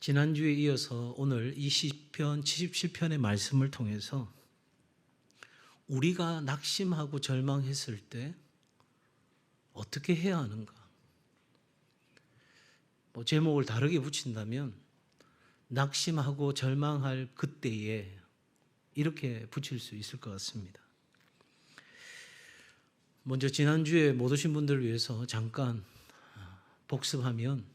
지난주에 이어서 오늘 이 시편 77편의 말씀을 통해서 우리가 낙심하고 절망했을 때 어떻게 해야 하는가? 제목을 다르게 붙인다면 낙심하고 절망할 그때에 이렇게 붙일 수 있을 것 같습니다. 먼저 지난주에 못 오신 분들을 위해서 잠깐 복습하면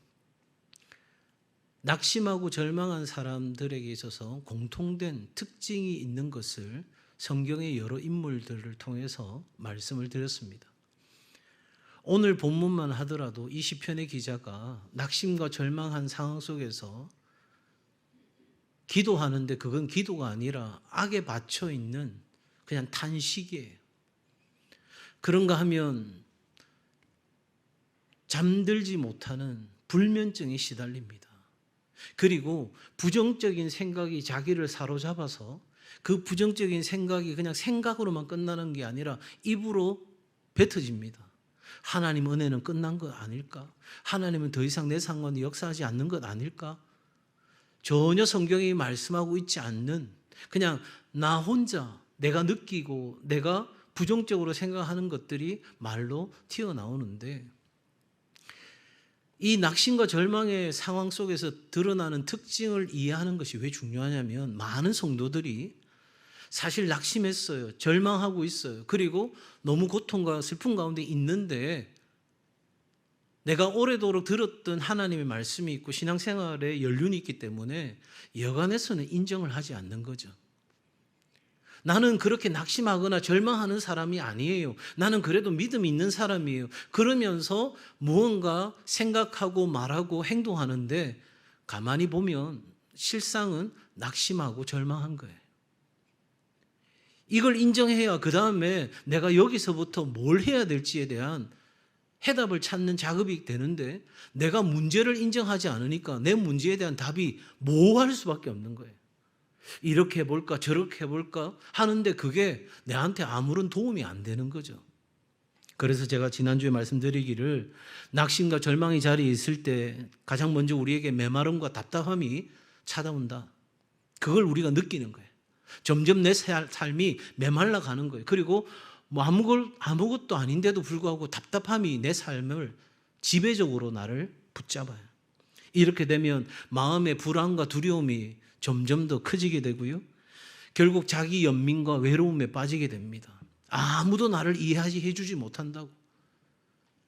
낙심하고 절망한 사람들에게 있어서 공통된 특징이 있는 것을 성경의 여러 인물들을 통해서 말씀을 드렸습니다. 오늘 본문만 하더라도 이 시편의 기자가 낙심과 절망한 상황 속에서 기도하는데 그건 기도가 아니라 악에 받쳐 있는 그냥 탄식이에요. 그런가 하면 잠들지 못하는 불면증에 시달립니다. 그리고 부정적인 생각이 자기를 사로잡아서 그 부정적인 생각이 그냥 생각으로만 끝나는 게 아니라 입으로 뱉어집니다. 하나님 은혜는 끝난 것 아닐까? 하나님은 더 이상 내 상관에 역사하지 않는 것 아닐까? 전혀 성경이 말씀하고 있지 않는 그냥 나 혼자 내가 느끼고 내가 부정적으로 생각하는 것들이 말로 튀어나오는데 이 낙심과 절망의 상황 속에서 드러나는 특징을 이해하는 것이 왜 중요하냐면 많은 성도들이 사실 낙심했어요. 절망하고 있어요. 그리고 너무 고통과 슬픔 가운데 있는데 내가 오래도록 들었던 하나님의 말씀이 있고 신앙생활에 연륜이 있기 때문에 여간해서는 인정을 하지 않는 거죠. 나는 그렇게 낙심하거나 절망하는 사람이 아니에요. 나는 그래도 믿음이 있는 사람이에요. 그러면서 무언가 생각하고 말하고 행동하는데 가만히 보면 실상은 낙심하고 절망한 거예요. 이걸 인정해야 그 다음에 내가 여기서부터 뭘 해야 될지에 대한 해답을 찾는 작업이 되는데 내가 문제를 인정하지 않으니까 내 문제에 대한 답이 모호할 수밖에 없는 거예요. 이렇게 해볼까 저렇게 해볼까 하는데 그게 내한테 아무런 도움이 안 되는 거죠. 그래서 제가 지난주에 말씀드리기를 낙심과 절망의 자리에 있을 때 가장 먼저 우리에게 메마름과 답답함이 찾아온다. 그걸 우리가 느끼는 거예요. 점점 내 삶이 메말라 가는 거예요. 그리고 아무것도 아닌데도 불구하고 답답함이 내 삶을 지배적으로 나를 붙잡아요. 이렇게 되면 마음의 불안과 두려움이 점점 더 커지게 되고요. 결국 자기 연민과 외로움에 빠지게 됩니다. 아무도 나를 이해해 주지 못한다고.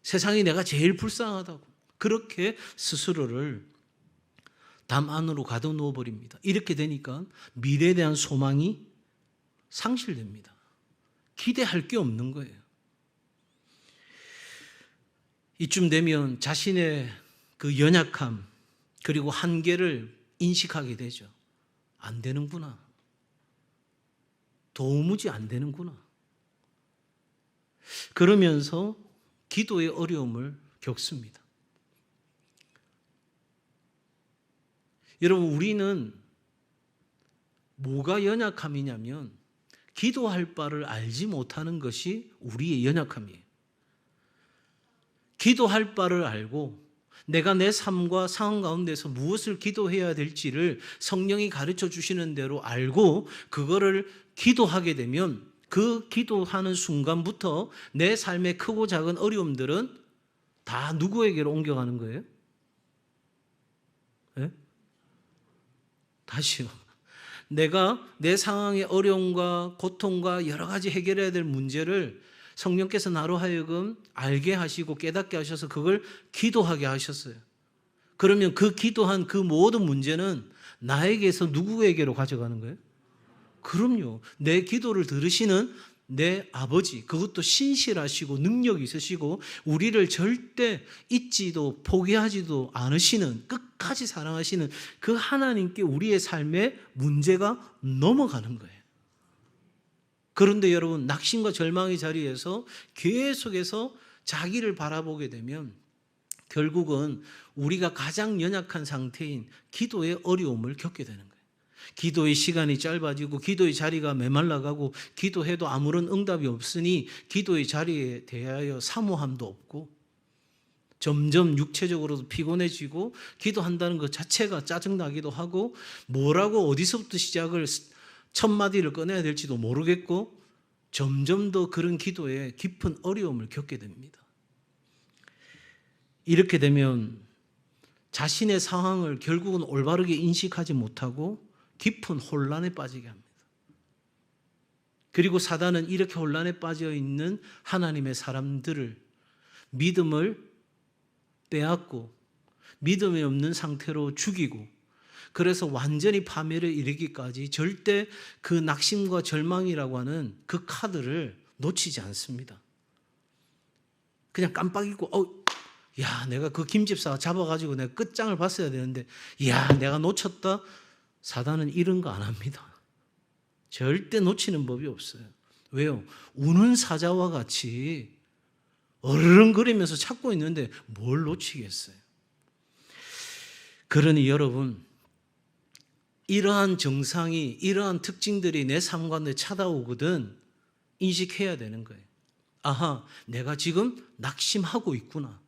세상이 내가 제일 불쌍하다고. 그렇게 스스로를 담 안으로 가둬놓아 버립니다. 이렇게 되니까 미래에 대한 소망이 상실됩니다. 기대할 게 없는 거예요. 이쯤 되면 자신의 그 연약함 그리고 한계를 인식하게 되죠. 안 되는구나. 도무지 안 되는구나. 그러면서 기도의 어려움을 겪습니다. 여러분, 우리는 뭐가 연약함이냐면 기도할 바를 알지 못하는 것이 우리의 연약함이에요. 기도할 바를 알고 내가 내 삶과 상황 가운데서 무엇을 기도해야 될지를 성령이 가르쳐 주시는 대로 알고 그거를 기도하게 되면 그 기도하는 순간부터 내 삶의 크고 작은 어려움들은 다 누구에게로 옮겨가는 거예요? 네? 다시요. 내가 내 상황의 어려움과 고통과 여러 가지 해결해야 될 문제를 성령께서 나로 하여금 알게 하시고 깨닫게 하셔서 그걸 기도하게 하셨어요. 그러면 그 기도한 그 모든 문제는 나에게서 누구에게로 가져가는 거예요? 그럼요. 내 기도를 들으시는 내 아버지, 그것도 신실하시고 능력이 있으시고 우리를 절대 잊지도 포기하지도 않으시는 끝까지 사랑하시는 그 하나님께 우리의 삶의 문제가 넘어가는 거예요. 그런데 여러분, 낙심과 절망의 자리에서 계속해서 자기를 바라보게 되면 결국은 우리가 가장 연약한 상태인 기도의 어려움을 겪게 되는 거예요. 기도의 시간이 짧아지고 기도의 자리가 메말라가고 기도해도 아무런 응답이 없으니 기도의 자리에 대하여 사모함도 없고 점점 육체적으로도 피곤해지고 기도한다는 것 자체가 짜증나기도 하고 뭐라고 어디서부터 시작을 첫 마디를 꺼내야 될지도 모르겠고 점점 더 그런 기도에 깊은 어려움을 겪게 됩니다. 이렇게 되면 자신의 상황을 결국은 올바르게 인식하지 못하고 깊은 혼란에 빠지게 합니다. 그리고 사단은 이렇게 혼란에 빠져 있는 하나님의 사람들을 믿음을 빼앗고 믿음이 없는 상태로 죽이고 그래서 완전히 파멸에 이르기까지 절대 그 낙심과 절망이라고 하는 그 카드를 놓치지 않습니다. 그냥 깜빡 잊고 야, 내가 그 김집사가 잡아가지고 내가 끝장을 봤어야 되는데 야, 내가 놓쳤다. 사단은 이런 거 안 합니다. 절대 놓치는 법이 없어요. 왜요? 우는 사자와 같이 어르렁거리면서 찾고 있는데 뭘 놓치겠어요? 그러니 여러분, 이러한 정상이, 이러한 특징들이 내 삶 가운데 찾아오거든 인식해야 되는 거예요. 아하, 내가 지금 낙심하고 있구나.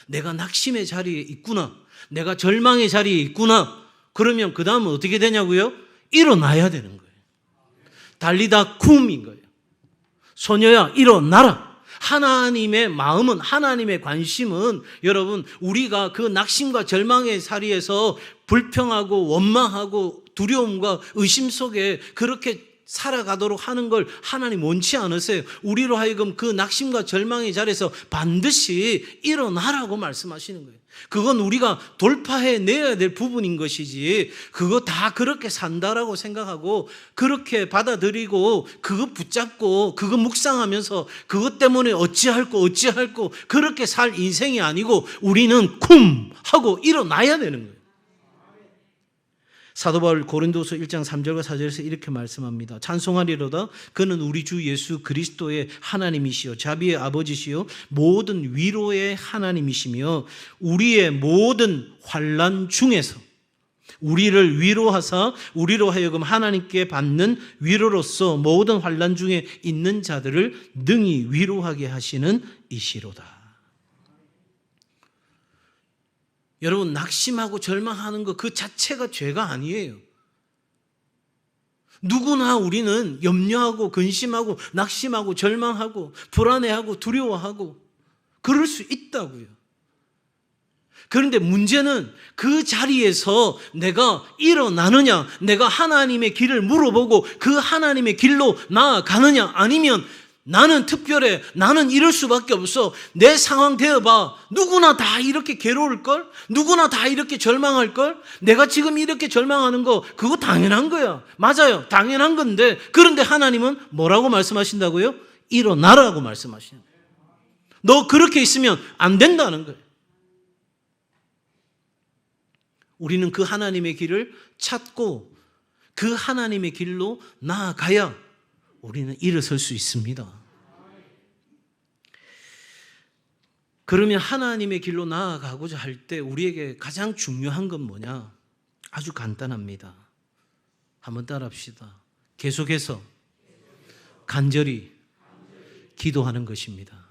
내가 낙심의 자리에 있구나. 내가 절망의 자리에 있구나. 그러면 그 다음은 어떻게 되냐고요? 일어나야 되는 거예요. 달리다 쿰인 거예요. 소녀야, 일어나라. 하나님의 마음은, 하나님의 관심은 여러분, 우리가 그 낙심과 절망의 자리에서 불평하고 원망하고 두려움과 의심 속에 그렇게 살아가도록 하는 걸 하나님 원치 않으세요. 우리로 하여금 그 낙심과 절망의 자리에서 반드시 일어나라고 말씀하시는 거예요. 그건 우리가 돌파해내야 될 부분인 것이지 그거 다 그렇게 산다라고 생각하고 그렇게 받아들이고 그거 붙잡고 그거 묵상하면서 그것 때문에 어찌할 거 그렇게 살 인생이 아니고 우리는 쿰 하고 일어나야 되는 거예요. 사도 바울 고린도서 1장 3절과 4절에서 이렇게 말씀합니다. 찬송하리로다. 그는 우리 주 예수 그리스도의 하나님이시요 자비의 아버지시요 모든 위로의 하나님이시며 우리의 모든 환난 중에서 우리를 위로하사 우리로 하여금 하나님께 받는 위로로서 모든 환난 중에 있는 자들을 능히 위로하게 하시는 이시로다. 여러분, 낙심하고 절망하는 것 그 자체가 죄가 아니에요. 누구나 우리는 염려하고 근심하고 낙심하고 절망하고 불안해하고 두려워하고 그럴 수 있다고요. 그런데 문제는 그 자리에서 내가 일어나느냐, 내가 하나님의 길을 물어보고 그 하나님의 길로 나아가느냐, 아니면 나는 특별해, 나는 이럴 수밖에 없어, 내 상황 되어봐, 누구나 다 이렇게 괴로울걸? 누구나 다 이렇게 절망할걸? 내가 지금 이렇게 절망하는 거 그거 당연한 거야. 맞아요, 당연한 건데 그런데 하나님은 뭐라고 말씀하신다고요? 일어나라고 말씀하시는 거예요. 너 그렇게 있으면 안 된다는 거예요. 우리는 그 하나님의 길을 찾고 그 하나님의 길로 나아가야 우리는 일어설 수 있습니다. 그러면 하나님의 길로 나아가고자 할 때 우리에게 가장 중요한 건 뭐냐? 아주 간단합니다. 한번 따라합시다. 계속해서 간절히 기도하는 것입니다.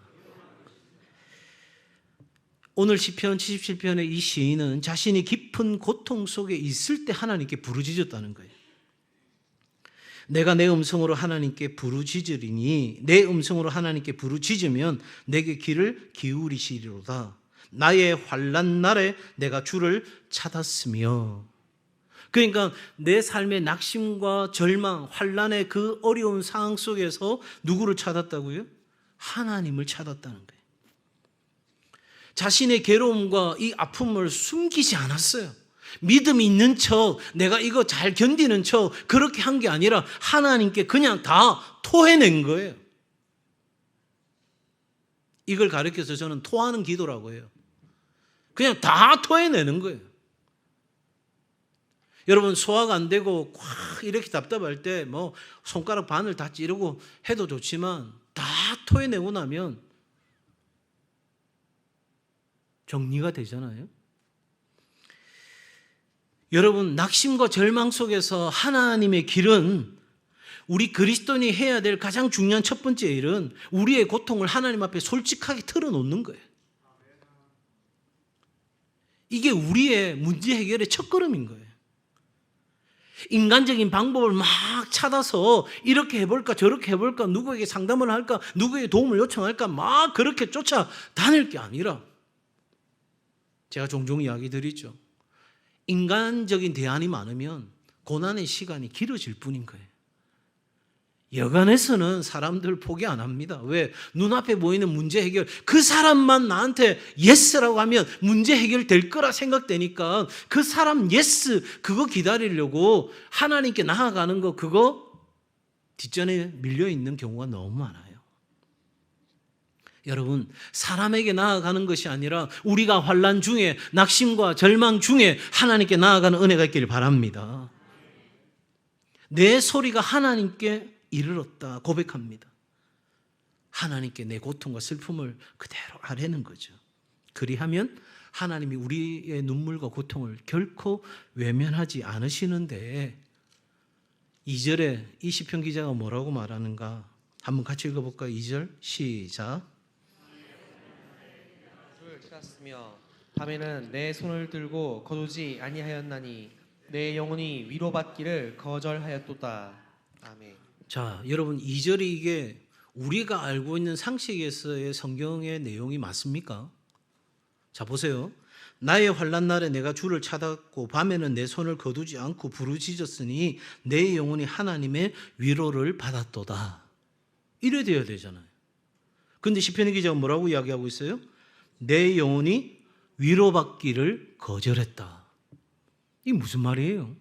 오늘 시편 77편의 이 시인은 자신이 깊은 고통 속에 있을 때 하나님께 부르짖었다는 거예요. 내가 내 음성으로 하나님께 부르짖으리니 내 음성으로 하나님께 부르짖으면 내게 귀를 기울이시리로다. 나의 환난 날에 내가 주를 찾았으며. 그러니까 내 삶의 낙심과 절망, 환난의 그 어려운 상황 속에서 누구를 찾았다고요? 하나님을 찾았다는 거예요. 자신의 괴로움과 이 아픔을 숨기지 않았어요. 믿음이 있는 척, 내가 이거 잘 견디는 척 그렇게 한 게 아니라 하나님께 그냥 다 토해낸 거예요. 이걸 가르쳐서 저는 토하는 기도라고 해요. 그냥 다 토해내는 거예요. 여러분, 소화가 안 되고 꽉 이렇게 답답할 때 뭐 손가락 반을 다 찌르고 해도 좋지만 다 토해내고 나면 정리가 되잖아요. 여러분, 낙심과 절망 속에서 하나님의 길은 우리 그리스도인이 해야 될 가장 중요한 첫 번째 일은 우리의 고통을 하나님 앞에 솔직하게 털어놓는 거예요. 이게 우리의 문제 해결의 첫걸음인 거예요. 인간적인 방법을 막 찾아서 이렇게 해볼까 저렇게 해볼까 누구에게 상담을 할까 누구에게 도움을 요청할까 막 그렇게 쫓아다닐 게 아니라 제가 종종 이야기 드리죠. 인간적인 대안이 많으면 고난의 시간이 길어질 뿐인 거예요. 여간에서는 사람들 포기 안 합니다. 왜? 눈앞에 보이는 문제 해결, 그 사람만 나한테 예스라고 하면 문제 해결될 거라 생각되니까 그 사람 예스 그거 기다리려고 하나님께 나아가는 거 그거 뒷전에 밀려있는 경우가 너무 많아요. 여러분, 사람에게 나아가는 것이 아니라 우리가 환난 중에 낙심과 절망 중에 하나님께 나아가는 은혜가 있기를 바랍니다. 내 소리가 하나님께 이르렀다 고백합니다. 하나님께 내 고통과 슬픔을 그대로 아뢰는 거죠. 그리하면 하나님이 우리의 눈물과 고통을 결코 외면하지 않으시는데 2절에 이 시편 기자가 뭐라고 말하는가 한번 같이 읽어볼까요? 2절 시작. 주를 찾았으며 밤에는 내 손을 들고 거두지 아니하였나니 내 영혼이 위로받기를 거절하였도다. 아멘. 자, 여러분 2절이 이게 우리가 알고 있는 상식에서의 성경의 내용이 맞습니까? 자, 보세요. 나의 환난 날에 내가 주를 찾았고 밤에는 내 손을 거두지 않고 부르짖었으니 내 영혼이 하나님의 위로를 받았도다. 이래 돼야 되잖아요. 근데 시편 기자가 뭐라고 이야기하고 있어요? 내 영혼이 위로받기를 거절했다. 이게 무슨 말이에요?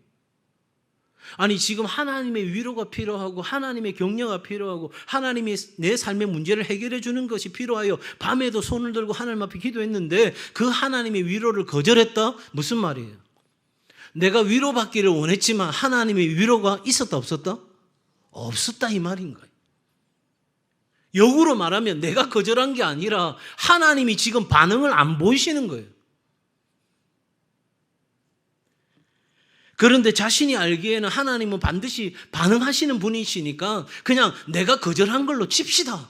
아니 지금 하나님의 위로가 필요하고 하나님의 격려가 필요하고 하나님이 내 삶의 문제를 해결해 주는 것이 필요하여 밤에도 손을 들고 하나님 앞에 기도했는데 그 하나님의 위로를 거절했다? 무슨 말이에요? 내가 위로받기를 원했지만 하나님의 위로가 있었다 없었다? 없었다 이 말인 거예요. 역으로 말하면 내가 거절한 게 아니라 하나님이 지금 반응을 안 보이시는 거예요. 그런데 자신이 알기에는 하나님은 반드시 반응하시는 분이시니까 그냥 내가 거절한 걸로 칩시다.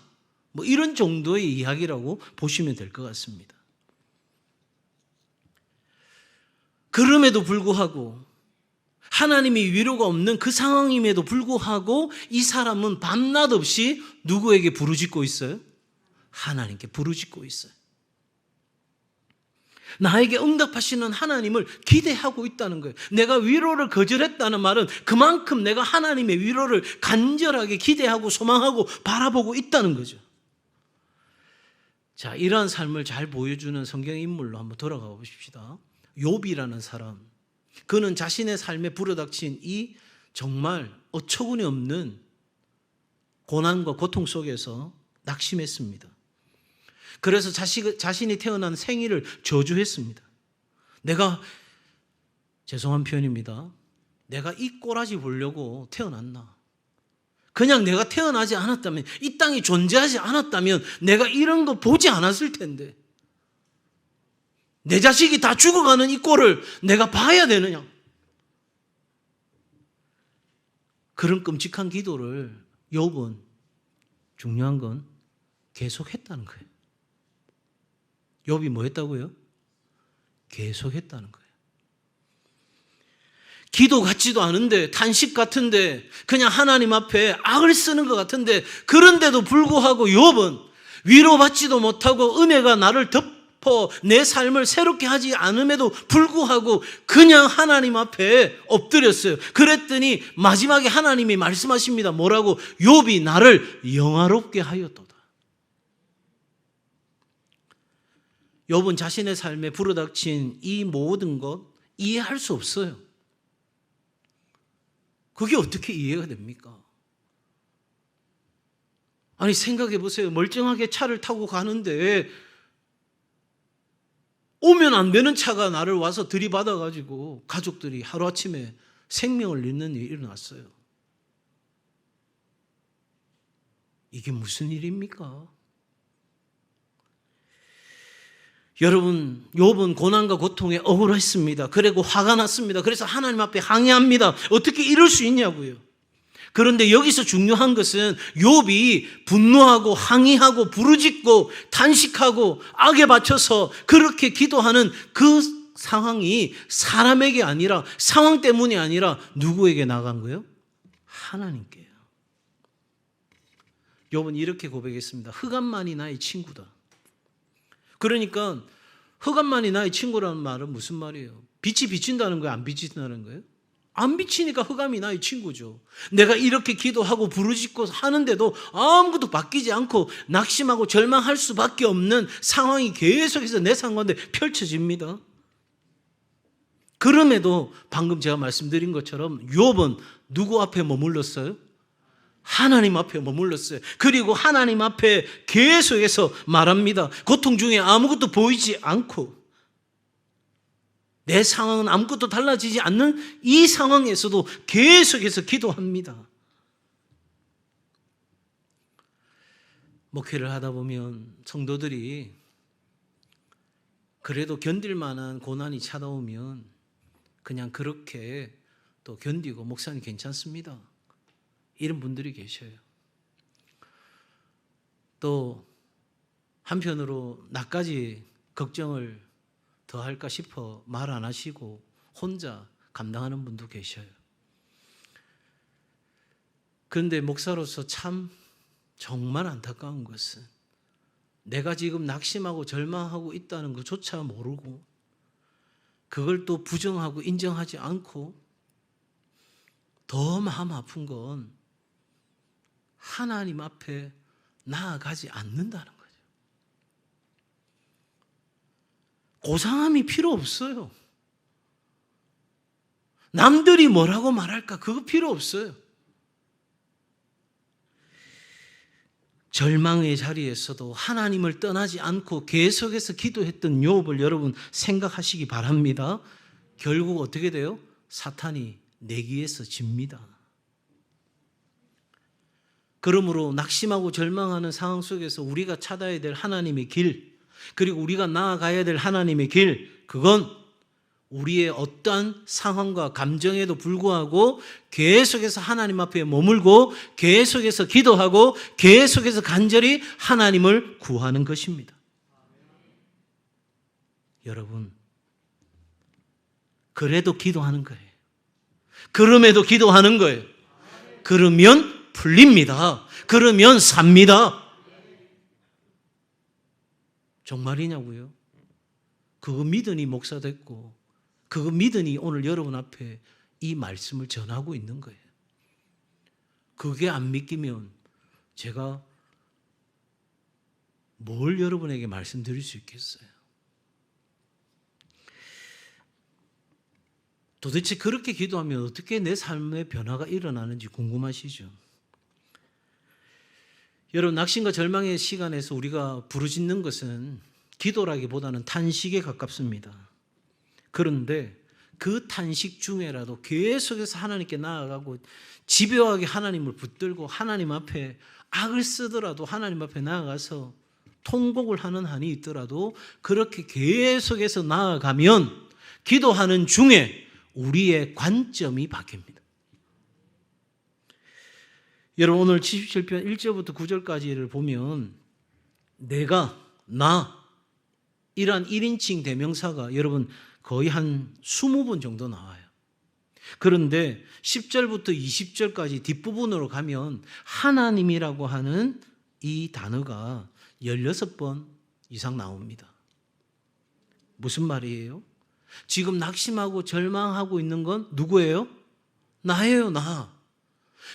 뭐 이런 정도의 이야기라고 보시면 될 것 같습니다. 그럼에도 불구하고 하나님이 위로가 없는 그 상황임에도 불구하고 이 사람은 밤낮 없이 누구에게 부르짖고 있어요? 하나님께 부르짖고 있어요. 나에게 응답하시는 하나님을 기대하고 있다는 거예요. 내가 위로를 거절했다는 말은 그만큼 내가 하나님의 위로를 간절하게 기대하고 소망하고 바라보고 있다는 거죠. 자, 이러한 삶을 잘 보여주는 성경 인물로 한번 돌아가 보십시다. 욥이라는 사람. 그는 자신의 삶에 불어닥친 이 정말 어처구니 없는 고난과 고통 속에서 낙심했습니다. 그래서 자신이 태어난 생일을 저주했습니다. 내가 죄송한 표현입니다. 내가 이 꼬라지 보려고 태어났나? 그냥 내가 태어나지 않았다면 이 땅이 존재하지 않았다면 내가 이런 거 보지 않았을 텐데 내 자식이 다 죽어가는 이 꼴을 내가 봐야 되느냐? 그런 끔찍한 기도를 욥은 중요한 건 계속했다는 거예요. 욥이 뭐 했다고요? 계속했다는 거예요. 기도 같지도 않은데 탄식 같은데 그냥 하나님 앞에 악을 쓰는 것 같은데 그런데도 불구하고 욥은 위로받지도 못하고 은혜가 나를 덮어 내 삶을 새롭게 하지 않음에도 불구하고 그냥 하나님 앞에 엎드렸어요. 그랬더니 마지막에 하나님이 말씀하십니다. 뭐라고? 욥이 나를 영화롭게 하였도다. 욥은 자신의 삶에 불어닥친 이 모든 것 이해할 수 없어요. 그게 어떻게 이해가 됩니까? 아니 생각해 보세요. 멀쩡하게 차를 타고 가는데 오면 안 되는 차가 나를 와서 들이받아가지고 가족들이 하루아침에 생명을 잃는 일이 일어났어요. 이게 무슨 일입니까? 여러분, 욥은 고난과 고통에 억울했습니다. 그리고 화가 났습니다. 그래서 하나님 앞에 항의합니다. 어떻게 이럴 수 있냐고요. 그런데 여기서 중요한 것은 욥이 분노하고 항의하고 부르짖고 탄식하고 악에 바쳐서 그렇게 기도하는 그 상황이 사람에게 아니라 상황 때문이 아니라 누구에게 나간 거예요? 하나님께요. 욥은 이렇게 고백했습니다. 흑암만이 나의 친구다. 그러니까 흑암만이 나의 친구라는 말은 무슨 말이에요? 빛이 비친다는 거예요? 안 비친다는 거예요? 안 비치니까 흑암이 나의 친구죠. 내가 이렇게 기도하고 부르짖고 하는데도 아무것도 바뀌지 않고 낙심하고 절망할 수밖에 없는 상황이 계속해서 내 상관에 펼쳐집니다. 그럼에도 방금 제가 말씀드린 것처럼 욥은 누구 앞에 머물렀어요? 하나님 앞에 머물렀어요. 그리고 하나님 앞에 계속해서 말합니다. 고통 중에 아무것도 보이지 않고 내 상황은 아무것도 달라지지 않는 이 상황에서도 계속해서 기도합니다. 목회를 하다 보면 성도들이 그래도 견딜 만한 고난이 찾아오면 그냥 그렇게 또 견디고 목사님 괜찮습니다. 이런 분들이 계셔요. 또 한편으로 나까지 걱정을 더 할까 싶어 말 안 하시고 혼자 감당하는 분도 계셔요. 그런데 목사로서 참 정말 안타까운 것은 내가 지금 낙심하고 절망하고 있다는 것조차 모르고 그걸 또 부정하고 인정하지 않고 더 마음 아픈 건 하나님 앞에 나아가지 않는다는 거죠. 고상함이 필요 없어요. 남들이 뭐라고 말할까 그거 필요 없어요. 절망의 자리에서도 하나님을 떠나지 않고 계속해서 기도했던 욥을 여러분 생각하시기 바랍니다. 결국 어떻게 돼요? 사탄이 내기에서 집니다. 그러므로 낙심하고 절망하는 상황 속에서 우리가 찾아야 될 하나님의 길, 그리고 우리가 나아가야 될 하나님의 길, 그건 우리의 어떠한 상황과 감정에도 불구하고 계속해서 하나님 앞에 머물고 계속해서 기도하고 계속해서 간절히 하나님을 구하는 것입니다. 여러분, 그래도 기도하는 거예요. 그럼에도 기도하는 거예요. 그러면 풀립니다. 그러면 삽니다. 정말이냐고요? 그거 믿으니 목사 됐고 그거 믿으니 오늘 여러분 앞에 이 말씀을 전하고 있는 거예요. 그게 안 믿기면 제가 뭘 여러분에게 말씀드릴 수 있겠어요? 도대체 그렇게 기도하면 어떻게 내 삶의 변화가 일어나는지 궁금하시죠? 여러분, 낙심과 절망의 시간에서 우리가 부르짖는 것은 기도라기보다는 탄식에 가깝습니다. 그런데 그 탄식 중에라도 계속해서 하나님께 나아가고 집요하게 하나님을 붙들고 하나님 앞에 악을 쓰더라도 하나님 앞에 나아가서 통곡을 하는 한이 있더라도 그렇게 계속해서 나아가면 기도하는 중에 우리의 관점이 바뀝니다. 여러분, 오늘 77편 1절부터 9절까지를 보면 내가, 나 이러한 1인칭 대명사가 여러분 거의 한 20번 정도 나와요. 그런데 10절부터 20절까지 뒷부분으로 가면 하나님이라고 하는 이 단어가 16번 이상 나옵니다. 무슨 말이에요? 지금 낙심하고 절망하고 있는 건 누구예요? 나예요, 나.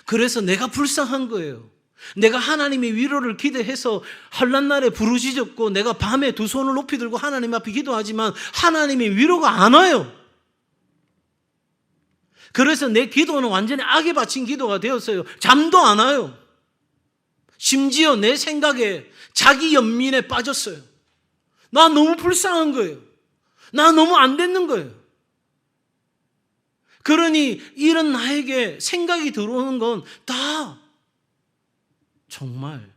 그래서 내가 불쌍한 거예요. 내가 하나님의 위로를 기대해서 환난날에 부르짖었고 내가 밤에 두 손을 높이 들고 하나님 앞에 기도하지만 하나님의 위로가 안 와요. 그래서 내 기도는 완전히 악에 바친 기도가 되었어요. 잠도 안 와요. 심지어 내 생각에 자기 연민에 빠졌어요. 나 너무 불쌍한 거예요. 나 너무 안 됐는 거예요. 그러니 이런 나에게 생각이 들어오는 건 다 정말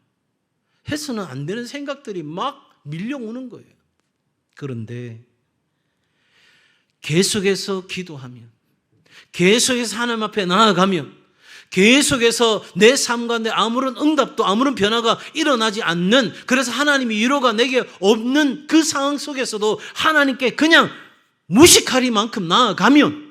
해서는 안 되는 생각들이 막 밀려오는 거예요. 그런데 계속해서 기도하면, 계속해서 하나님 앞에 나아가면, 계속해서 내 삶 가운데 아무런 응답도 아무런 변화가 일어나지 않는, 그래서 하나님의 위로가 내게 없는 그 상황 속에서도 하나님께 그냥 무식하리만큼 나아가면,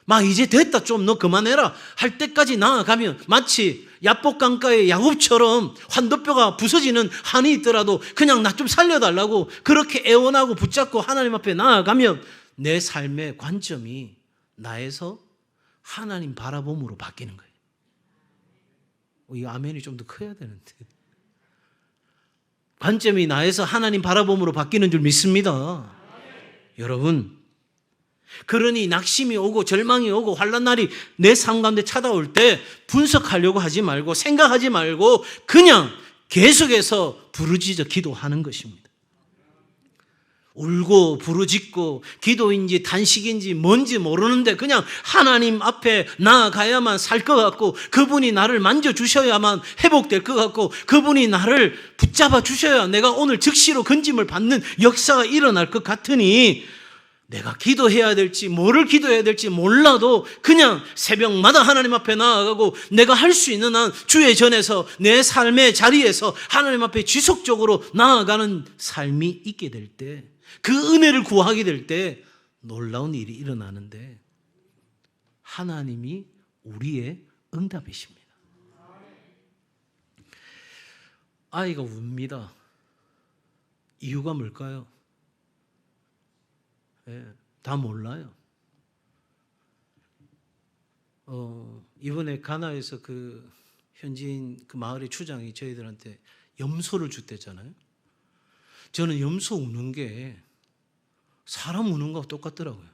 막 이제 됐다 좀 너 그만해라 할 때까지 나아가면 마치 야복강가의 야곱처럼 환도뼈가 부서지는 한이 있더라도 그냥 나 좀 살려달라고 그렇게 애원하고 붙잡고 하나님 앞에 나아가면 내 삶의 관점이 나에서 하나님 바라봄으로 바뀌는 거예요. 이 아멘이 좀 더 커야 되는데. 관점이 나에서 하나님 바라봄으로 바뀌는 줄 믿습니다. 여러분, 그러니 낙심이 오고 절망이 오고 환난 날이 내 삶 가운데 찾아올 때 분석하려고 하지 말고 생각하지 말고 그냥 계속해서 부르짖어 기도하는 것입니다. 울고 부르짖고 기도인지 단식인지 뭔지 모르는데 그냥 하나님 앞에 나아가야만 살 것 같고, 그분이 나를 만져주셔야만 회복될 것 같고, 그분이 나를 붙잡아 주셔야 내가 오늘 즉시로 건짐을 받는 역사가 일어날 것 같으니 내가 기도해야 될지 뭐를 기도해야 될지 몰라도 그냥 새벽마다 하나님 앞에 나아가고 내가 할 수 있는 한 주의 전에서 내 삶의 자리에서 하나님 앞에 지속적으로 나아가는 삶이 있게 될 때, 그 은혜를 구하게 될 때 놀라운 일이 일어나는데 하나님이 우리의 응답이십니다. 아이가 웁니다. 이유가 뭘까요? 다 몰라요. 이번에 가나에서 그 현지인 그 마을의 추장이 저희들한테 염소를 줬댔잖아요. 저는 염소 우는 게 사람 우는 거하고 똑같더라고요.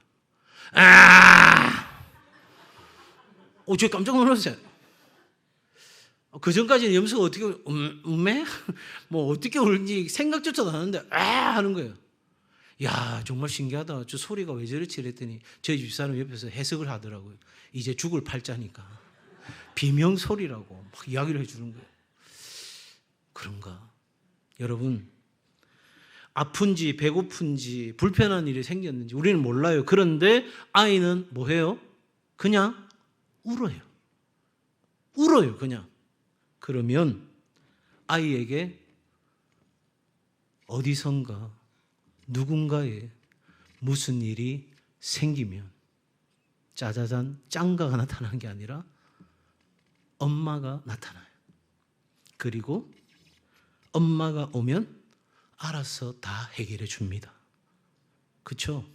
저 깜짝 놀랐어요. 그 전까지는 염소가 어떻게 음매? 뭐 어떻게 울는지 생각조차도 안 하는데 하는 거예요. 야, 정말 신기하다. 저 소리가 왜 저렇지 이랬더니 저희 집사람 옆에서 해석을 하더라고요. 이제 죽을 팔자니까 비명 소리라고 막 이야기를 해주는 거예요. 그런가? 여러분, 아픈지 배고픈지 불편한 일이 생겼는지 우리는 몰라요. 그런데 아이는 뭐해요? 그냥 울어요. 울어요, 그냥. 그러면 아이에게 어디선가 누군가에 무슨 일이 생기면 짜자잔 짱가가 나타나는 게 아니라 엄마가 나타나요. 그리고 엄마가 오면 알아서 다 해결해 줍니다. 그렇죠?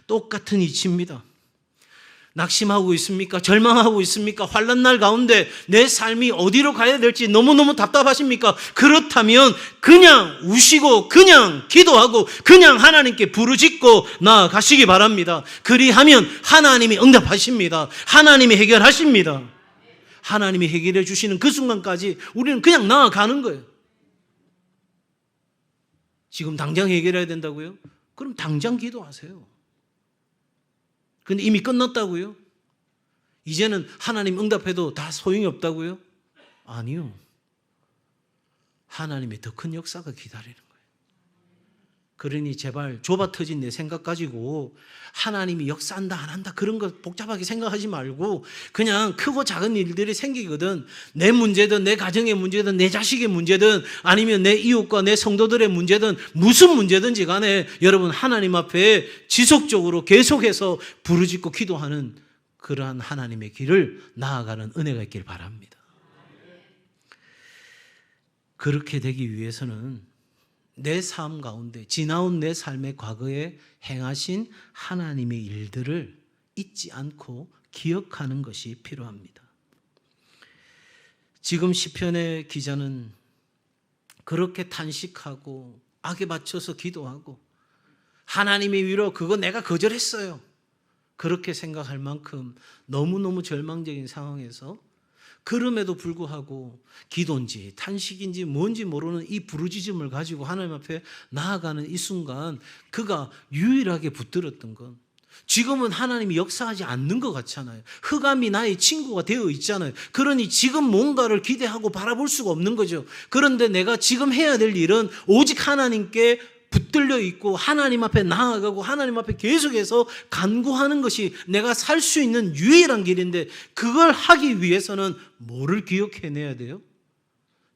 똑같은 이치입니다. 낙심하고 있습니까? 절망하고 있습니까? 환난 날 가운데 내 삶이 어디로 가야 될지 너무너무 답답하십니까? 그렇다면 그냥 우시고 그냥 기도하고 그냥 하나님께 부르짖고 나아가시기 바랍니다. 그리하면 하나님이 응답하십니다. 하나님이 해결하십니다. 하나님이 해결해 주시는 그 순간까지 우리는 그냥 나아가는 거예요. 지금 당장 해결해야 된다고요? 그럼 당장 기도하세요. 근데 이미 끝났다고요? 이제는 하나님 응답해도 다 소용이 없다고요? 아니요. 하나님의 더 큰 역사가 기다리는 거예요. 그러니 제발 좁아 터진 내 생각 가지고 하나님이 역사한다 안 한다 그런 거 복잡하게 생각하지 말고 그냥 크고 작은 일들이 생기거든. 내 문제든 내 가정의 문제든 내 자식의 문제든 아니면 내 이웃과 내 성도들의 문제든 무슨 문제든지 간에 여러분 하나님 앞에 지속적으로 계속해서 부르짖고 기도하는 그러한 하나님의 길을 나아가는 은혜가 있길 바랍니다. 그렇게 되기 위해서는 내 삶 가운데 지나온 내 삶의 과거에 행하신 하나님의 일들을 잊지 않고 기억하는 것이 필요합니다. 지금 시편의 기자는 그렇게 탄식하고 악에 바쳐서 기도하고 하나님의 위로 그거 내가 거절했어요. 그렇게 생각할 만큼 너무너무 절망적인 상황에서 그럼에도 불구하고 기도인지 탄식인지 뭔지 모르는 이 부르짖음을 가지고 하나님 앞에 나아가는 이 순간 그가 유일하게 붙들었던 건 지금은 하나님이 역사하지 않는 것 같잖아요. 흑암이 나의 친구가 되어 있잖아요. 그러니 지금 뭔가를 기대하고 바라볼 수가 없는 거죠. 그런데 내가 지금 해야 될 일은 오직 하나님께 붙들려 있고 하나님 앞에 나아가고 하나님 앞에 계속해서 간구하는 것이 내가 살 수 있는 유일한 길인데 그걸 하기 위해서는 뭐를 기억해내야 돼요?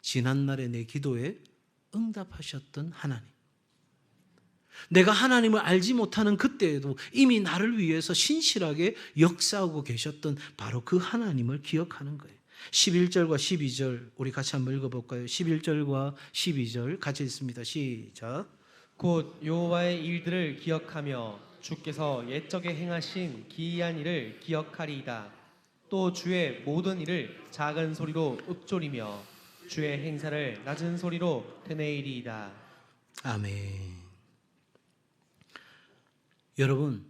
지난날의 내 기도에 응답하셨던 하나님. 내가 하나님을 알지 못하는 그때에도 이미 나를 위해서 신실하게 역사하고 계셨던 바로 그 하나님을 기억하는 거예요. 11절과 12절 우리 같이 한번 읽어볼까요? 11절과 12절 같이 읽습니다. 시작. 곧 여호와의 일들을 기억하며 주께서 옛적에 행하신 기이한 일을 기억하리이다. 또 주의 모든 일을 작은 소리로 읊조리며 주의 행사를 낮은 소리로 되뇌이리이다. 아멘. 여러분,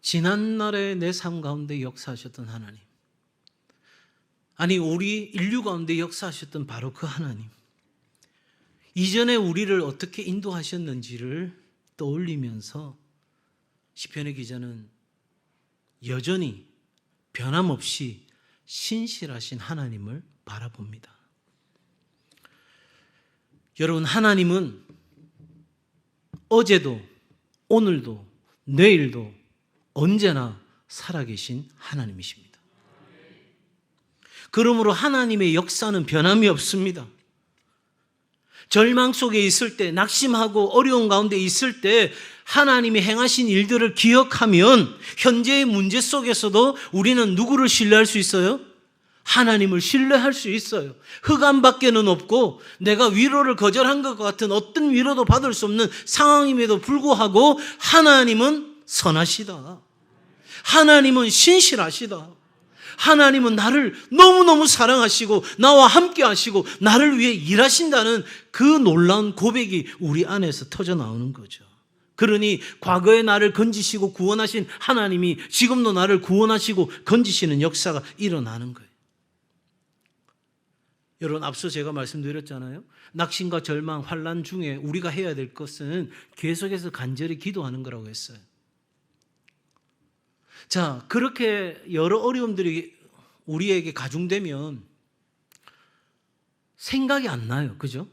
지난날에 내 삶 가운데 역사하셨던 하나님, 아니 우리 인류 가운데 역사하셨던 바로 그 하나님, 이전에 우리를 어떻게 인도하셨는지를 떠올리면서 시편의 기자는 여전히 변함없이 신실하신 하나님을 바라봅니다. 여러분, 하나님은 어제도 오늘도 내일도 언제나 살아계신 하나님이십니다. 그러므로 하나님의 역사는 변함이 없습니다. 절망 속에 있을 때, 낙심하고 어려운 가운데 있을 때 하나님이 행하신 일들을 기억하면 현재의 문제 속에서도 우리는 누구를 신뢰할 수 있어요? 하나님을 신뢰할 수 있어요. 흑암밖에는 없고 내가 위로를 거절한 것 같은 어떤 위로도 받을 수 없는 상황임에도 불구하고 하나님은 선하시다. 하나님은 신실하시다. 하나님은 나를 너무너무 사랑하시고 나와 함께 하시고 나를 위해 일하신다는 그 놀라운 고백이 우리 안에서 터져 나오는 거죠. 그러니 과거에 나를 건지시고 구원하신 하나님이 지금도 나를 구원하시고 건지시는 역사가 일어나는 거예요. 여러분, 앞서 제가 말씀드렸잖아요. 낙심과 절망, 환난 중에 우리가 해야 될 것은 계속해서 간절히 기도하는 거라고 했어요. 자, 그렇게 여러 어려움들이 우리에게 가중되면 생각이 안 나요. 그죠?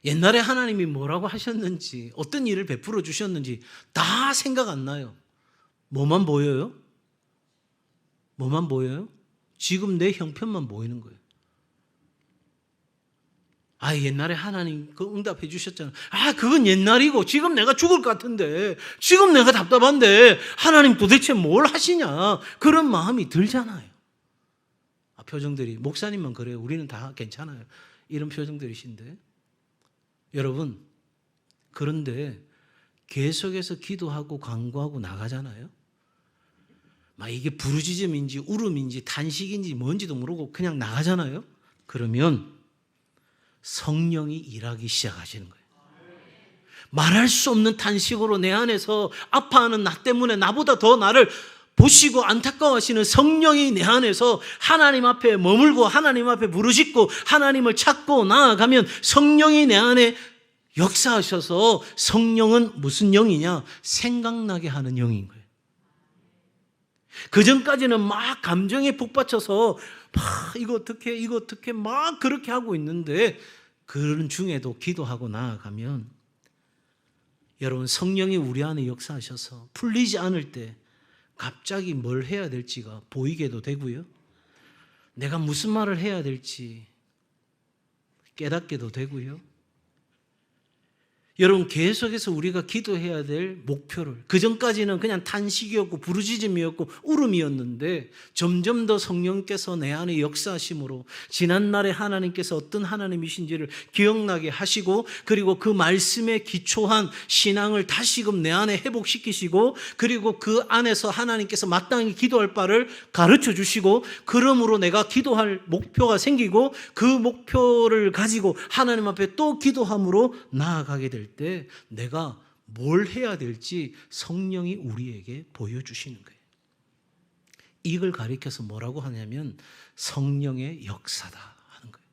옛날에 하나님이 뭐라고 하셨는지, 어떤 일을 베풀어 주셨는지 다 생각 안 나요. 뭐만 보여요? 뭐만 보여요? 지금 내 형편만 보이는 거예요. 옛날에 하나님 그 응답해 주셨잖아요. 그건 옛날이고 지금 내가 죽을 것 같은데, 지금 내가 답답한데 하나님 도대체 뭘 하시냐, 그런 마음이 들잖아요. 표정들이, 목사님만 그래요. 우리는 다 괜찮아요. 이런 표정들이신데, 여러분, 그런데 계속해서 기도하고 간구하고 나가잖아요. 이게 부르짖음인지 울음인지 탄식인지 뭔지도 모르고 그냥 나가잖아요. 그러면 성령이 일하기 시작하시는 거예요. 말할 수 없는 탄식으로 내 안에서 아파하는 나 때문에 나보다 더 나를 보시고 안타까워하시는 성령이 내 안에서 하나님 앞에 머물고 하나님 앞에 부르짖고 하나님을 찾고 나아가면 성령이 내 안에 역사하셔서, 성령은 무슨 영이냐? 생각나게 하는 영인 거예요. 그전까지는 막 감정에 북받쳐서 이거 어떻게 막 그렇게 하고 있는데, 그런 중에도 기도하고 나아가면 여러분, 성령이 우리 안에 역사하셔서 풀리지 않을 때 갑자기 뭘 해야 될지가 보이게도 되고요. 내가 무슨 말을 해야 될지 깨닫게도 되고요. 여러분, 계속해서 우리가 기도해야 될 목표를, 그전까지는 그냥 탄식이었고 부르짖음이었고 울음이었는데 점점 더 성령께서 내 안에 역사하심으로 지난날에 하나님께서 어떤 하나님이신지를 기억나게 하시고, 그리고 그 말씀에 기초한 신앙을 다시금 내 안에 회복시키시고, 그리고 그 안에서 하나님께서 마땅히 기도할 바를 가르쳐 주시고, 그러므로 내가 기도할 목표가 생기고 그 목표를 가지고 하나님 앞에 또 기도함으로 나아가게 될 때 내가 뭘 해야 될지 성령이 우리에게 보여주시는 거예요. 이걸 가리켜서 뭐라고 하냐면 성령의 역사다 하는 거예요.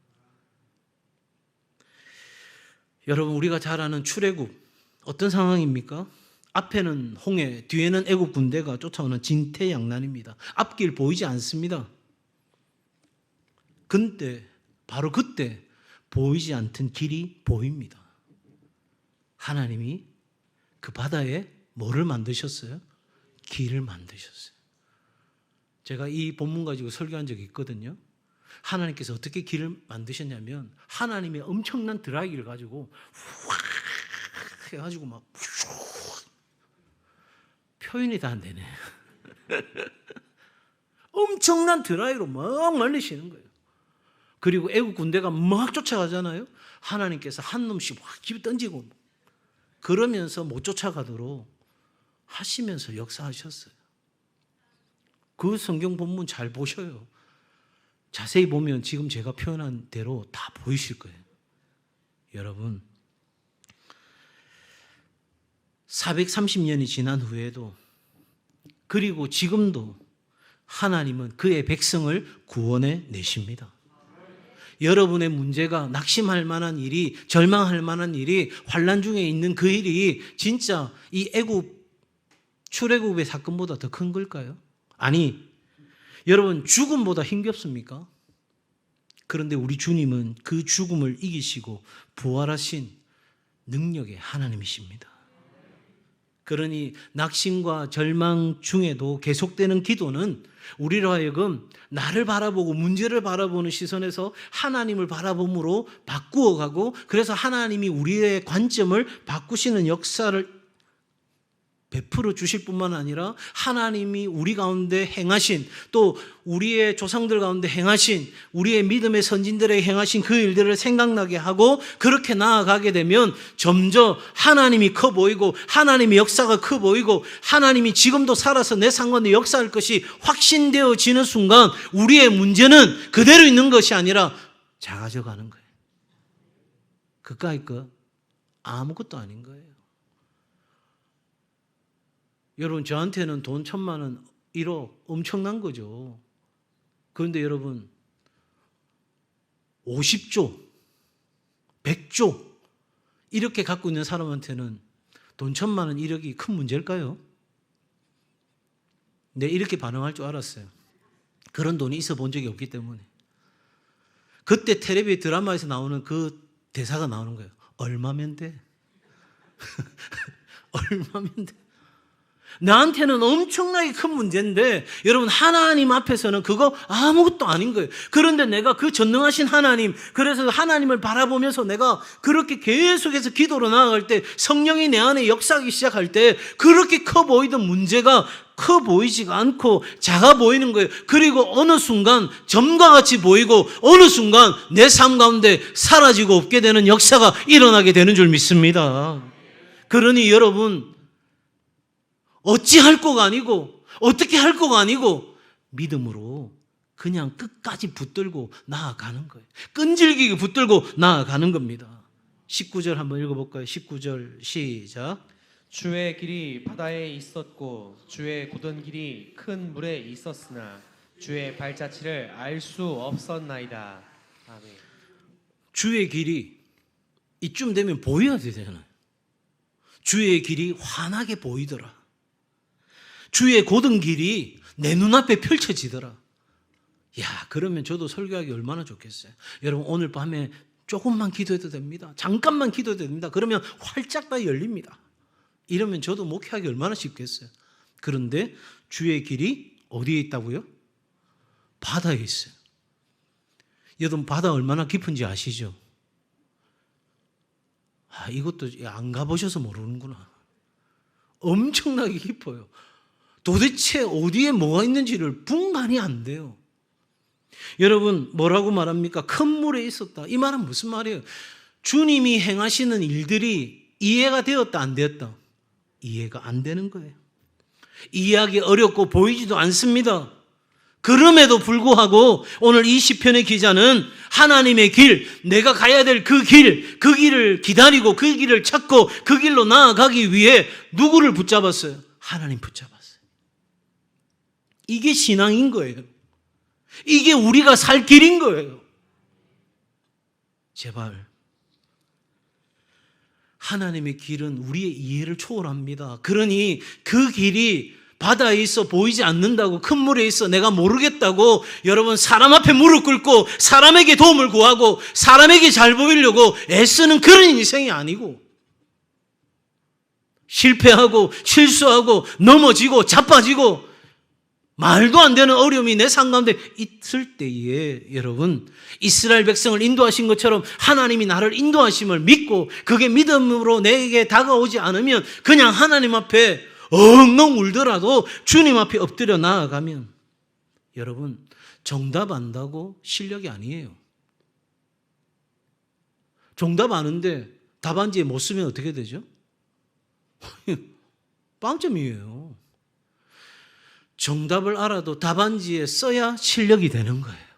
여러분, 우리가 잘 아는 출애굽 어떤 상황입니까? 앞에는 홍해, 뒤에는 애국 군대가 쫓아오는 진퇴양난입니다. 앞길 보이지 않습니다. 근데 바로 그때 보이지 않던 길이 보입니다. 하나님이 그 바다에 뭐를 만드셨어요? 길을 만드셨어요. 제가 이 본문 가지고 설교한 적이 있거든요. 하나님께서 어떻게 길을 만드셨냐면 하나님의 엄청난 드라이기를 가지고 확 해가지고 막 표현이 다 안 되네. 엄청난 드라이로 막 말리시는 거예요. 그리고 애국 군대가 막 쫓아가잖아요. 하나님께서 한 놈씩 확 집어 던지고 그러면서 못 쫓아가도록 하시면서 역사하셨어요. 그 성경 본문 잘 보셔요. 자세히 보면 지금 제가 표현한 대로 다 보이실 거예요. 여러분, 430년이 지난 후에도 그리고 지금도 하나님은 그의 백성을 구원해 내십니다. 여러분의 문제가 낙심할 만한 일이, 절망할 만한 일이, 환난 중에 있는 그 일이 진짜 이 출애굽의 사건보다 더 큰 걸까요? 아니, 여러분 죽음보다 힘겹습니까? 그런데 우리 주님은 그 죽음을 이기시고 부활하신 능력의 하나님이십니다. 그러니 낙심과 절망 중에도 계속되는 기도는 우리로 하여금 나를 바라보고 문제를 바라보는 시선에서 하나님을 바라봄으로 바꾸어가고, 그래서 하나님이 우리의 관점을 바꾸시는 역사를 베풀어 주실 뿐만 아니라 하나님이 우리 가운데 행하신, 또 우리의 조상들 가운데 행하신, 우리의 믿음의 선진들에게 행하신 그 일들을 생각나게 하고 그렇게 나아가게 되면 점점 하나님이 커 보이고 하나님의 역사가 커 보이고 하나님이 지금도 살아서 내 삶 가운데 역사할 것이 확신되어지는 순간 우리의 문제는 그대로 있는 것이 아니라 작아져 가는 거예요. 그까이 거 아무것도 아닌 거예요. 여러분, 저한테는 돈 1,000만 원, 1억 엄청난 거죠. 그런데 여러분, 50조, 100조 이렇게 갖고 있는 사람한테는 돈 1,000만 원, 1억이 큰 문제일까요? 네, 이렇게 반응할 줄 알았어요. 그런 돈이 있어 본 적이 없기 때문에. 그때 텔레비 드라마에서 나오는 그 대사가 나오는 거예요. 얼마면 돼? 얼마면 돼? 나한테는 엄청나게 큰 문제인데 여러분, 하나님 앞에서는 그거 아무것도 아닌 거예요. 그런데 내가 그 전능하신 하나님, 그래서 하나님을 바라보면서 내가 그렇게 계속해서 기도로 나아갈 때, 성령이 내 안에 역사하기 시작할 때 그렇게 커 보이던 문제가 커 보이지가 않고 작아 보이는 거예요. 그리고 어느 순간 점과 같이 보이고 어느 순간 내 삶 가운데 사라지고 없게 되는 역사가 일어나게 되는 줄 믿습니다. 그러니 여러분, 어찌할 거가 아니고 어떻게 할 거가 아니고 믿음으로 그냥 끝까지 붙들고 나아가는 거예요. 끈질기게 붙들고 나아가는 겁니다. 19절 한번 읽어볼까요? 19절 시작. 주의 길이 바다에 있었고 주의 곧은 길이 큰 물에 있었으나 주의 발자취를 알 수 없었나이다. 아멘. 주의 길이 이쯤 되면 보여야 되잖아요. 주의 길이 환하게 보이더라. 주의 곧은 길이 내 눈앞에 펼쳐지더라. 야, 그러면 저도 설교하기 얼마나 좋겠어요. 여러분, 오늘 밤에 조금만 기도해도 됩니다. 잠깐만 기도해도 됩니다. 그러면 활짝 다 열립니다. 이러면 저도 목회하기 얼마나 쉽겠어요. 그런데 주의 길이 어디에 있다고요? 바다에 있어요. 여러분, 바다 얼마나 깊은지 아시죠? 이것도 안 가보셔서 모르는구나. 엄청나게 깊어요. 도대체 어디에 뭐가 있는지를 분간이 안 돼요. 여러분, 뭐라고 말합니까? 큰 물에 있었다. 이 말은 무슨 말이에요? 주님이 행하시는 일들이 이해가 되었다, 안 되었다? 이해가 안 되는 거예요. 이해하기 어렵고 보이지도 않습니다. 그럼에도 불구하고 오늘 이 시편의 기자는 하나님의 길, 내가 가야 될 그 길을 기다리고 그 길을 찾고 그 길로 나아가기 위해 누구를 붙잡았어요? 하나님 붙잡았어요. 이게 신앙인 거예요. 이게 우리가 살 길인 거예요. 제발, 하나님의 길은 우리의 이해를 초월합니다. 그러니 그 길이 바다에 있어 보이지 않는다고, 큰 물에 있어 내가 모르겠다고 여러분 사람 앞에 무릎 꿇고 사람에게 도움을 구하고 사람에게 잘 보이려고 애쓰는 그런 인생이 아니고, 실패하고 실수하고 넘어지고 자빠지고 말도 안 되는 어려움이 내 삶 가운데 있을 때에 여러분, 이스라엘 백성을 인도하신 것처럼 하나님이 나를 인도하심을 믿고 그게 믿음으로 내게 다가오지 않으면 그냥 하나님 앞에 엉엉 울더라도 주님 앞에 엎드려 나아가면 여러분, 정답 안다고 실력이 아니에요. 정답 아는데 답안지에 못 쓰면 어떻게 되죠? 빵점이에요. 정답을 알아도 답안지에 써야 실력이 되는 거예요.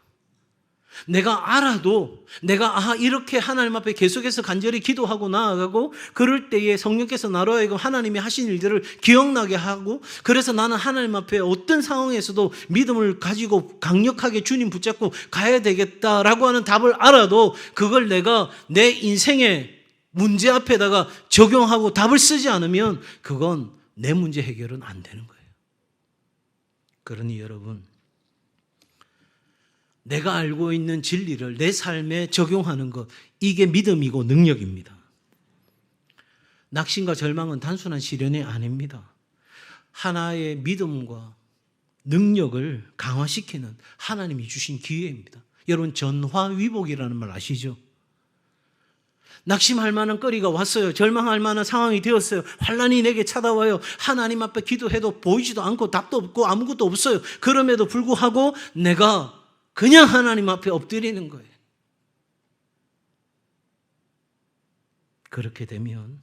내가 알아도 내가 이렇게 하나님 앞에 계속해서 간절히 기도하고 나아가고 그럴 때에 성령께서 나로 하여금 하나님이 하신 일들을 기억나게 하고 그래서 나는 하나님 앞에 어떤 상황에서도 믿음을 가지고 강력하게 주님 붙잡고 가야 되겠다라고 하는 답을 알아도 그걸 내가 내 인생의 문제 앞에다가 적용하고 답을 쓰지 않으면 그건 내 문제 해결은 안 되는 거예요. 그러니 여러분, 내가 알고 있는 진리를 내 삶에 적용하는 것, 이게 믿음이고 능력입니다. 낙심과 절망은 단순한 시련이 아닙니다. 하나의 믿음과 능력을 강화시키는 하나님이 주신 기회입니다. 여러분, 전화위복이라는 말 아시죠? 낙심할 만한 거리가 왔어요. 절망할 만한 상황이 되었어요. 환난이 내게 찾아와요. 하나님 앞에 기도해도 보이지도 않고 답도 없고 아무것도 없어요. 그럼에도 불구하고 내가 그냥 하나님 앞에 엎드리는 거예요. 그렇게 되면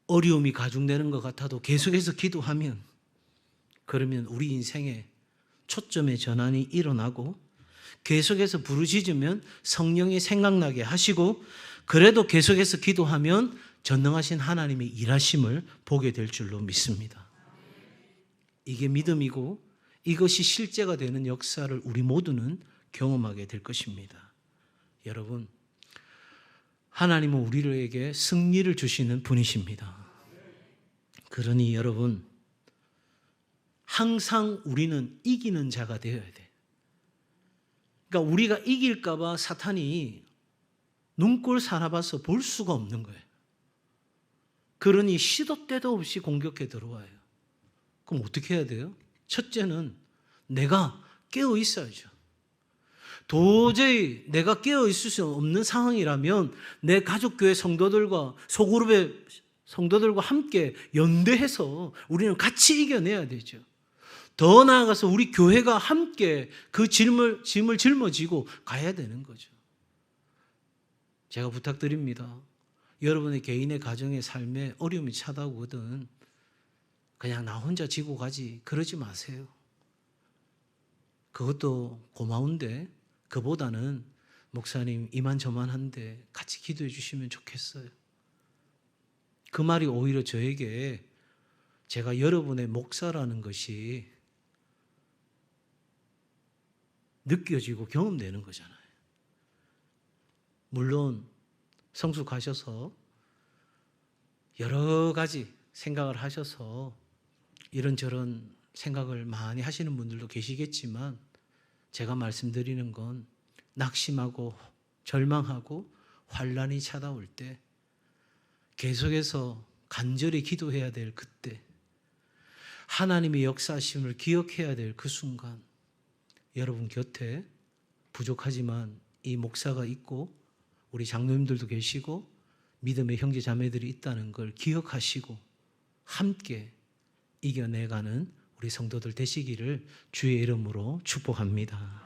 어려움이 가중되는 것 같아도 계속해서 기도하면 그러면 우리 인생에 초점의 전환이 일어나고 계속해서 부르짖으면 성령이 생각나게 하시고 그래도 계속해서 기도하면 전능하신 하나님의 일하심을 보게 될 줄로 믿습니다. 이게 믿음이고 이것이 실제가 되는 역사를 우리 모두는 경험하게 될 것입니다. 여러분, 하나님은 우리에게 승리를 주시는 분이십니다. 그러니 여러분, 항상 우리는 이기는 자가 되어야 돼. 그러니까 우리가 이길까 봐 사탄이 눈꼴 사나봐서 볼 수가 없는 거예요. 그러니 시도 때도 없이 공격해 들어와요. 그럼 어떻게 해야 돼요? 첫째는 내가 깨어 있어야죠. 도저히 내가 깨어 있을 수 없는 상황이라면 내 가족교회 성도들과 소그룹의 성도들과 함께 연대해서 우리는 같이 이겨내야 되죠. 더 나아가서 우리 교회가 함께 그 짐을 짊어지고 가야 되는 거죠. 제가 부탁드립니다. 여러분의 개인의 가정의 삶에 어려움이 찾아오거든 그냥 나 혼자 지고 가지 그러지 마세요. 그것도 고마운데 그보다는 목사님 이만저만한데 같이 기도해 주시면 좋겠어요. 그 말이 오히려 저에게 제가 여러분의 목사라는 것이 느껴지고 경험되는 거잖아요. 물론 성숙하셔서 여러 가지 생각을 하셔서 이런저런 생각을 많이 하시는 분들도 계시겠지만 제가 말씀드리는 건 낙심하고 절망하고 환난이 찾아올 때 계속해서 간절히 기도해야 될 그때 하나님의 역사하심을 기억해야 될 그 순간 여러분 곁에 부족하지만 이 목사가 있고 우리 장로님들도 계시고 믿음의 형제 자매들이 있다는 걸 기억하시고 함께 이겨내가는 우리 성도들 되시기를 주의 이름으로 축복합니다.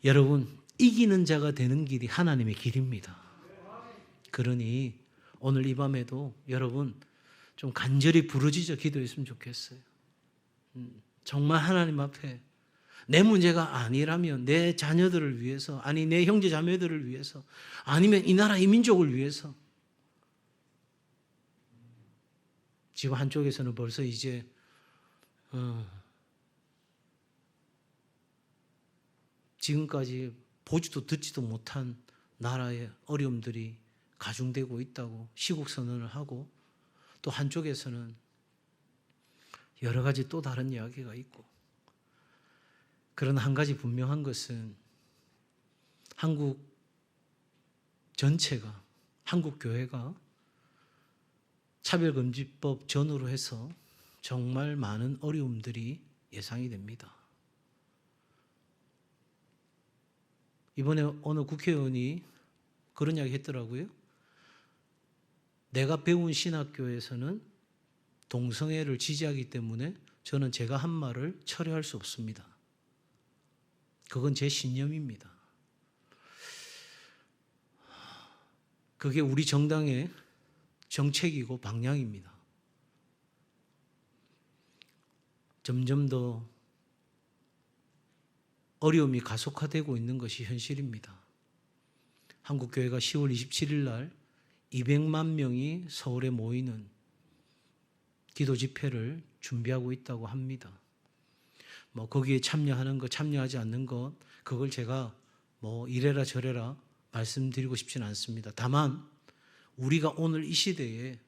여러분, 이기는 자가 되는 길이 하나님의 길입니다. 그러니 오늘 이 밤에도 여러분 좀 간절히 부르짖어 기도했으면 좋겠어요. 정말 하나님 앞에 내 문제가 아니라면 내 자녀들을 위해서, 아니 내 형제 자매들을 위해서, 아니면 이 나라 이 민족을 위해서. 지금 한쪽에서는 벌써 이제 지금까지 보지도 듣지도 못한 나라의 어려움들이 가중되고 있다고 시국 선언을 하고, 또 한쪽에서는 여러 가지 또 다른 이야기가 있고, 그러나 한 가지 분명한 것은 한국 전체가, 한국 교회가 차별금지법 전후로 해서 정말 많은 어려움들이 예상이 됩니다. 이번에 어느 국회의원이 그런 이야기 했더라고요. 내가 배운 신학교에서는 동성애를 지지하기 때문에 저는 제가 한 말을 철회할 수 없습니다. 그건 제 신념입니다. 그게 우리 정당의 정책이고 방향입니다. 점점 더 어려움이 가속화되고 있는 것이 현실입니다. 한국교회가 10월 27일 날 200만 명이 서울에 모이는 기도 집회를 준비하고 있다고 합니다. 거기에 참여하는 것, 참여하지 않는 것, 그걸 제가 이래라 저래라 말씀드리고 싶지는 않습니다. 다만 우리가 오늘 이 시대에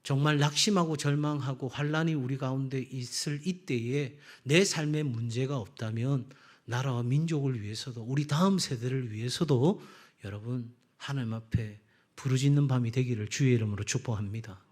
정말 낙심하고 절망하고 환란이 우리 가운데 있을 이때에 내 삶에 문제가 없다면 나라와 민족을 위해서도 우리 다음 세대를 위해서도 여러분 하나님 앞에 부르짖는 밤이 되기를 주의 이름으로 축복합니다.